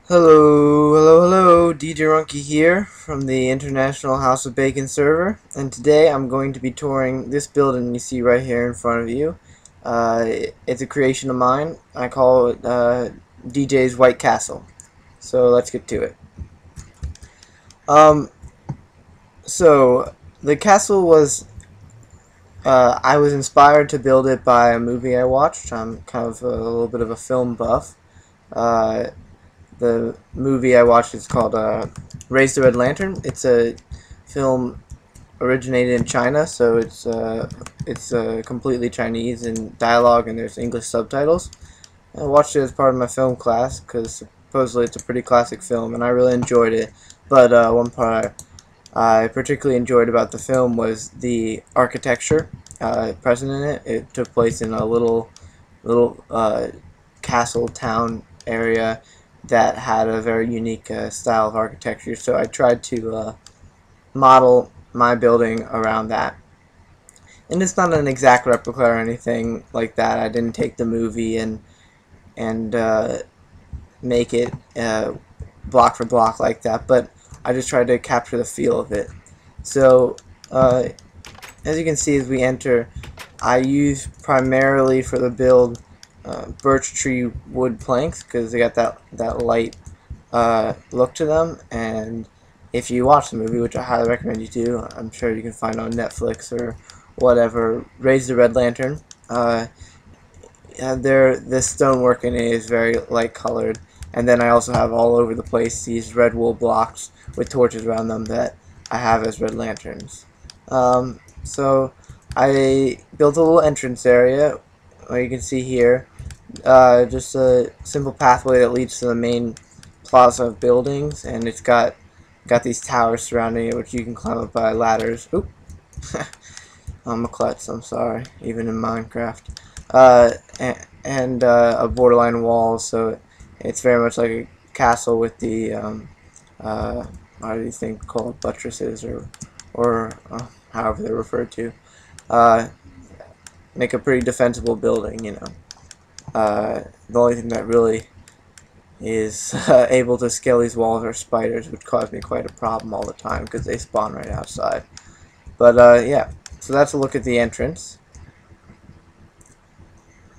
Hello, Djruhnke here from the International House of Bacon server, and today I'm going to be touring this building you see right here in front of you. It's a creation of mine. I call it DJ's White Castle. So let's get to it. Um, so the castle was I was inspired to build it by a movie I watched. I'm kind of a little bit of a film buff. Uh, The movie I watched is called Raise the Red Lantern. It's a film originated in China, so it's completely Chinese in dialogue, and there's English subtitles. I watched it as part of my film class because supposedly it's a pretty classic film, and I really enjoyed it. But one part I particularly enjoyed about the film was the architecture present in it. It took place in a little castle town area that had a very unique style of architecture. So I tried to model my building around that. And it's not an exact replica or anything like that. I didn't take the movie and make it block for block like that, but I just tried to capture the feel of it. So as you can see as we enter, I use primarily for the build birch tree wood planks because they got that light look to them. And if you watch the movie, which I highly recommend you do, I'm sure you can find on Netflix or whatever, Raise the Red Lantern. The stonework in it is very light colored, and then I also have all over the place these red wool blocks with torches around them that I have as red lanterns. So I built a little entrance area, you can see here, just a simple pathway that leads to the main plaza of buildings, and it's got these towers surrounding it, which you can climb up by ladders. Oop. I'm a klutz, I'm sorry, even in Minecraft. And a borderline wall, so it's very much like a castle with the what do you think called buttresses or however they're referred to. Make a pretty defensible building, you know. The only thing that really is able to scale these walls are spiders, which cause me quite a problem all the time because they spawn right outside. But yeah, so that's a look at the entrance.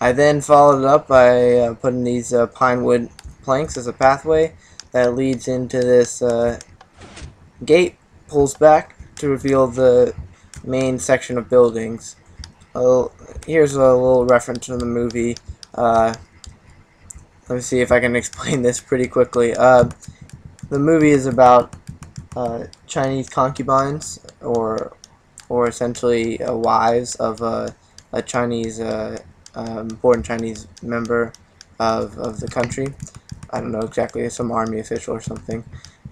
I then followed it up by putting these pine wood planks as a pathway that leads into this gate, pulls back to reveal the main section of buildings. Here's a little reference from the movie. Let me see if I can explain this pretty quickly. The movie is about Chinese concubines, or essentially wives of a Chinese important Chinese member of the country. I don't know exactly, some army official or something.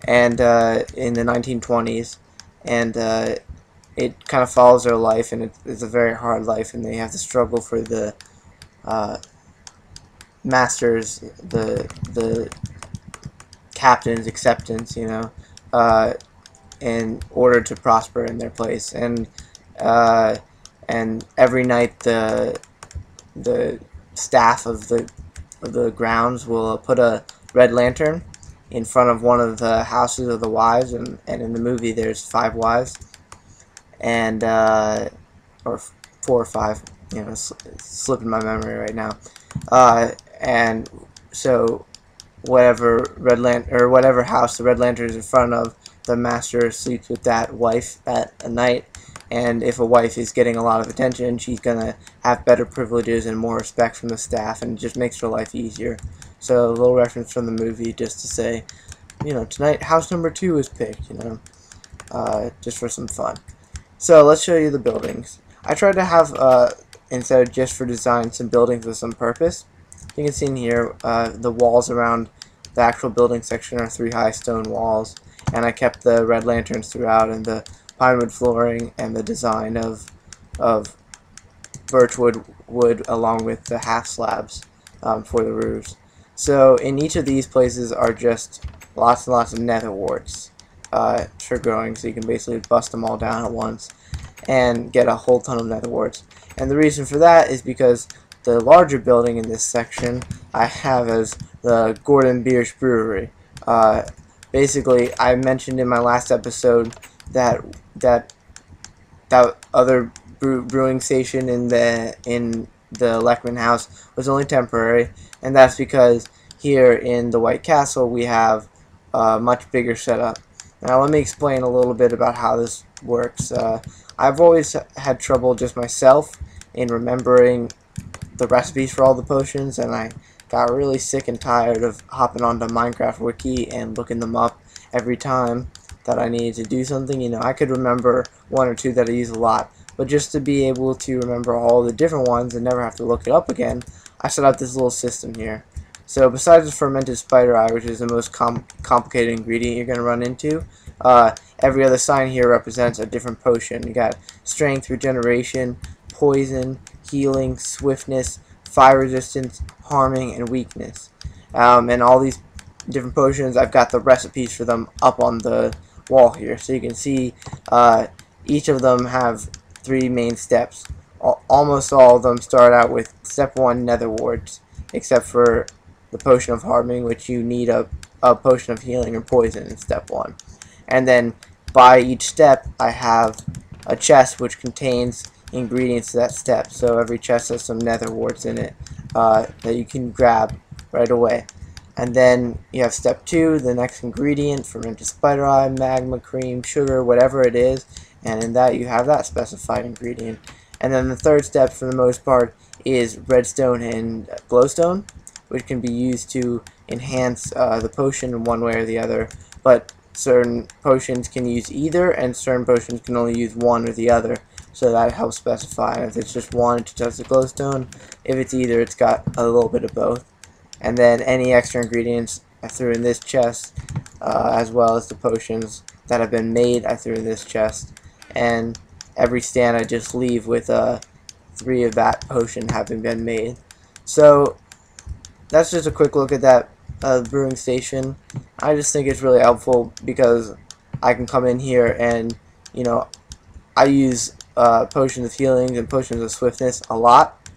And in the 1920s, and it kind of follows their life, and it's a very hard life, and they have to struggle for the masters, the captain's acceptance, you know, in order to prosper in their place. And every night the staff of the grounds will put a red lantern in front of one of the houses of the wives, and in the movie there's 5 wives, and or 4 or 5, you know, it's slipping my memory right now. And so whatever whatever house the red lantern is in front of, the master sleeps with that wife at a night. And if a wife is getting a lot of attention, she's gonna have better privileges and more respect from the staff, and it just makes her life easier. So a little reference from the movie, just to say, you know, tonight house number 2 is picked, you know, just for some fun. So let's show you the buildings. I tried to have, instead of just for design, some buildings with some purpose. You can see in here, the walls around the actual building section are 3 high stone walls, and I kept the red lanterns throughout, and the pinewood flooring, and the design of birchwood wood along with the half slabs for the roofs. So in each of these places are just lots and lots of nether warts for growing, so you can basically bust them all down at once and get a whole ton of nether warts. And the reason for that is because the larger building in this section I have as the Gordon Biersch Brewery, Uh, Basically, I mentioned in my last episode that that other brewing station in the Leckman house was only temporary, and that's because here in the White Castle we have a much bigger setup. Now let me explain a little bit about how this works. I've always had trouble just myself in remembering the recipes for all the potions, and I got really sick and tired of hopping onto Minecraft Wiki and looking them up every time that I needed to do something. You know, I could remember one or two that I use a lot, but just to be able to remember all the different ones and never have to look it up again, I set up this little system here. So besides the fermented spider eye, which is the most complicated ingredient you're going to run into, every other sign here represents a different potion. You got strength, regeneration, poison, healing, swiftness, fire resistance, harming, and weakness. And all these different potions, I've got the recipes for them up on the wall here, so you can see each of them have 3 main steps. Almost all of them start out with step 1 nether warts, except for the potion of harming, which you need a potion of healing or poison in step 1. And then by each step I have a chest which contains ingredients to that step, so every chest has some nether warts in it that you can grab right away. And then you have step 2, the next ingredient, fermented spider eye, magma, cream, sugar, whatever it is, and in that you have that specified ingredient. And then the third step, for the most part, is redstone and glowstone, which can be used to enhance the potion in one way or the other, but certain potions can use either, and certain potions can only use one or the other, so that helps specify. If it's just one, it just has the glowstone. If it's either, it's got a little bit of both. And then any extra ingredients I threw in this chest, as well as the potions that have been made I threw in this chest. And every stand I just leave with 3 of that potion having been made. So that's just a quick look at that brewing station. I just think it's really helpful because I can come in here and, you know, I use potions of healing and potions of swiftness a lot.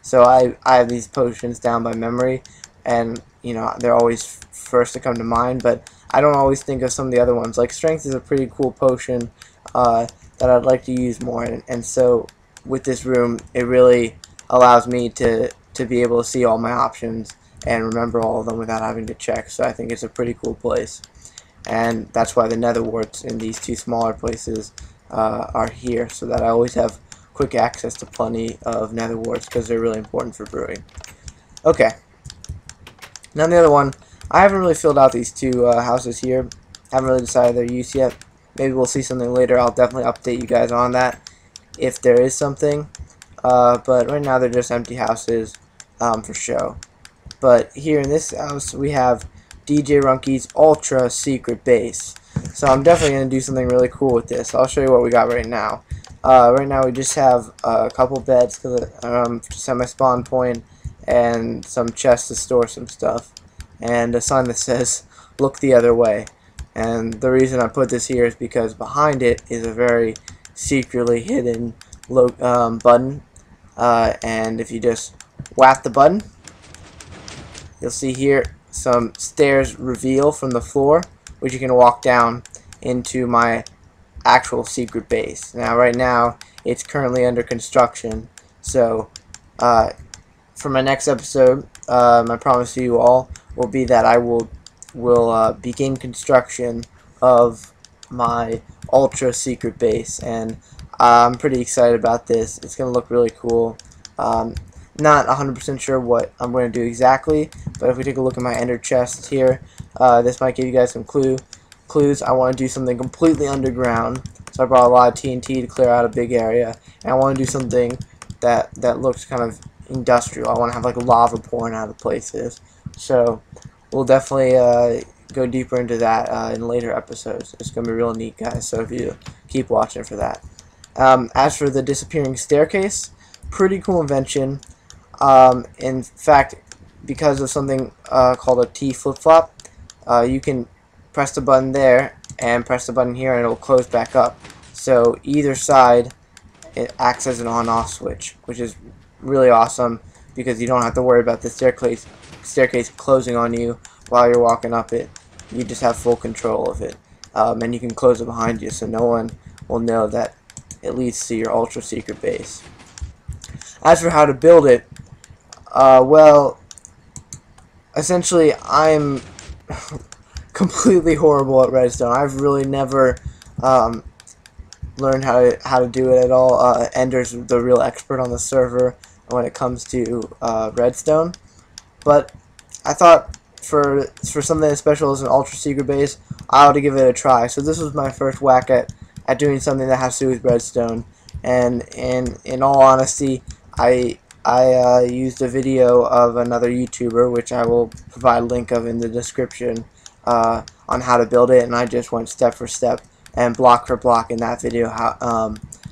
So I have these potions down by memory, and you know they're always first to come to mind, but I don't always think of some of the other ones. Like strength is a pretty cool potion that I'd like to use more, and so with this room it really allows me to be able to see all my options and remember all of them without having to check. So I think it's a pretty cool place, and that's why the nether warts in these 2 smaller places are here, so that I always have quick access to plenty of nether warts because they're really important for brewing. Okay, now the other one, I haven't really filled out these 2 houses here. Haven't really decided their use yet. Maybe we'll see something later. I'll definitely update you guys on that if there is something. But right now they're just empty houses for show. But here in this house we have Djruhnke's ultra secret base. So I'm definitely going to do something really cool with this. I'll show you what we got right now. Right now we just have a couple beds to set my spawn point, and some chests to store some stuff, and a sign that says look the other way. And the reason I put this here is because behind it is a very secretly hidden button, and if you just whap the button, you'll see here some stairs reveal from the floor, which you can walk down into my actual secret base. Now right now it's currently under construction, so for my next episode, my promise to you all will be that I will begin construction of my ultra secret base, and I'm pretty excited about this. It's gonna look really cool. Not 100% sure what I'm going to do exactly, but if we take a look at my ender chest here, this might give you guys some clues. I want to do something completely underground, so I brought a lot of TNT to clear out a big area, and I want to do something that looks kind of industrial. I want to have like lava pouring out of places. So we'll definitely go deeper into that in later episodes. It's going to be real neat, guys, so if you keep watching for that. As for the disappearing staircase, pretty cool invention. In fact, because of something called a T flip-flop, you can press the button there and press the button here and it will close back up. So either side, it acts as an on-off switch, which is really awesome because you don't have to worry about the staircase closing on you while you're walking up it. you just have full control of it, and you can close it behind you so no one will know that it leads to your ultra secret base. As for how to build it, well, essentially I'm completely horrible at redstone. I've really never learned how to do it at all. Ender's the real expert on the server when it comes to redstone, but I thought for something as special as an ultra secret base, I ought to give it a try. So this was my first whack at doing something that has to do with redstone, and in all honesty, I used a video of another YouTuber, which I will provide a link of in the description, on how to build it, and I just went step for step and block for block in that video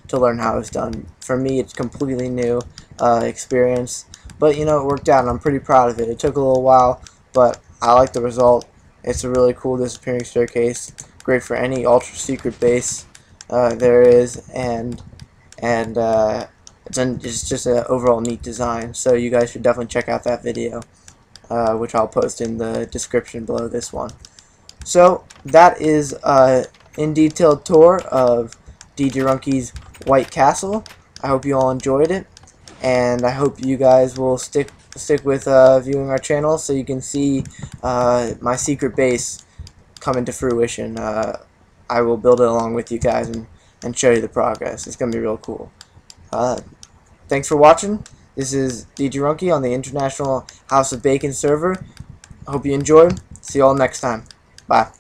to learn how it's done. For me, it's completely new experience, but you know, it worked out, and I'm pretty proud of it. It took a little while, but I like the result. It's a really cool disappearing staircase, great for any ultra secret base there is, and it's just an overall neat design. So you guys should definitely check out that video, which I'll post in the description below this one. So that is in detailed tour of Djruhnke's White Castle. I hope you all enjoyed it, and I hope you guys will stick with viewing our channel so you can see my secret base come into fruition. I will build it along with you guys and show you the progress. It's going to be real cool. Thanks for watching. This is Djruhnke on the International House of Bacon server. I hope you enjoyed. See you all next time. Bye.